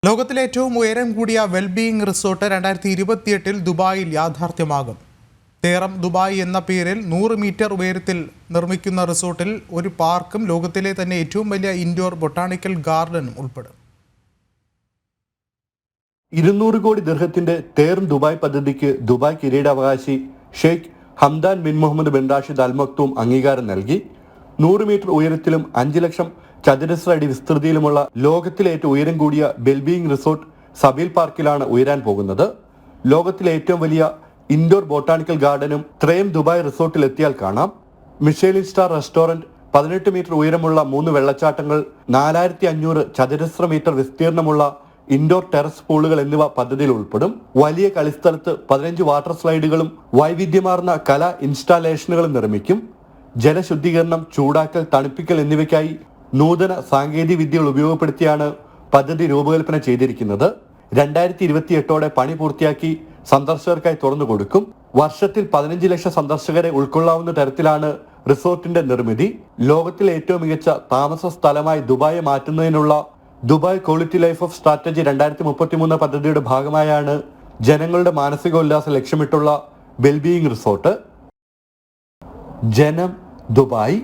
ലോകത്തിലെ ഏറ്റവും ഉയരം കൂടിയ വെൽബീയിങ് റിസോർട്ട് 2028 ദുബായിൽ യാഥാർത്ഥ്യമാകും. തേറം ദുബായ് എന്ന പേരിൽ 100 മീറ്റർ ഉയരത്തിൽ നിർമ്മിക്കുന്ന റിസോർട്ടിൽ ഒരു പാർക്കും ലോകത്തിലെ തന്നെ ഏറ്റവും വലിയ ഇൻഡോർ ബൊട്ടാണിക്കൽ ഗാർഡനും ഉൾപ്പെടും. 200 കോടി ദിർഹത്തിന്റെ തേറം ദുബായ് പദ്ധതിക്ക് ദുബായ് കിരീടാവകാശി Sheikh Hamdan bin Mohammed bin Rashid Al Maktoum അംഗീകാരം നൽകി. 100 മീറ്റർ ഉയരത്തിലും 5 ലക്ഷം ചതുരശ്ര അടി വിസ്തൃതിയിലുമുള്ള ലോകത്തിലെ ഏറ്റവും ഉയരം കൂടിയ വെൽബീയിങ് റിസോർട്ട് സബീൽ പാർക്കിലാണ് ഉയരാൻ പോകുന്നത്. ലോകത്തിലെ ഏറ്റവും വലിയ ഇൻഡോർ ബൊട്ടാണിക്കൽ ഗാർഡനും ത്രയം ദുബായ് റിസോർട്ടിൽ എത്തിയാൽ കാണാം. മിഷേലിൻ സ്റ്റാർ റെസ്റ്റോറന്റ്, 18 മീറ്റർ ഉയരമുള്ള 3 വെള്ളച്ചാട്ടങ്ങൾ, 4500 ചതുരശ്ര മീറ്റർ വിസ്തീർണമുള്ള ഇൻഡോർ ടെറസ് പൂളുകൾ എന്നിവ പദ്ധതിയിൽ ഉൾപ്പെടും. വലിയ കളിസ്ഥലത്ത് 15 വാട്ടർ സ്ലൈഡുകളും വൈവിധ്യമാർന്ന കലാ ഇൻസ്റ്റാലേഷനുകളും നിർമ്മിക്കും. ജലശുദ്ധീകരണം, ചൂടാക്കൽ, തണുപ്പിക്കൽ എന്നിവയ്ക്കായി നൂതന സാങ്കേതിക വിദ്യകൾ ഉപയോഗപ്പെടുത്തിയാണ് പദ്ധതി രൂപകൽപ്പന ചെയ്തിരിക്കുന്നത്. 2028 പണി പൂർത്തിയാക്കി സന്ദർശകർക്കായി തുറന്നു കൊടുക്കും. വർഷത്തിൽ 15 ലക്ഷം സന്ദർശകരെ ഉൾക്കൊള്ളാവുന്ന തരത്തിലാണ് റിസോർട്ടിന്റെ നിർമ്മിതി. ലോകത്തിലെ ഏറ്റവും മികച്ച താമസ സ്ഥലമായി ദുബായെ മാറ്റുന്നതിനുള്ള Dubai quality life of strategy 2033 പദ്ധതിയുടെ ഭാഗമായാണ് ജനങ്ങളുടെ മാനസികോല്ലാസം ലക്ഷ്യമിട്ടുള്ള വെൽബീയിങ് റിസോർട്ട്. ജനം, ദുബായ്.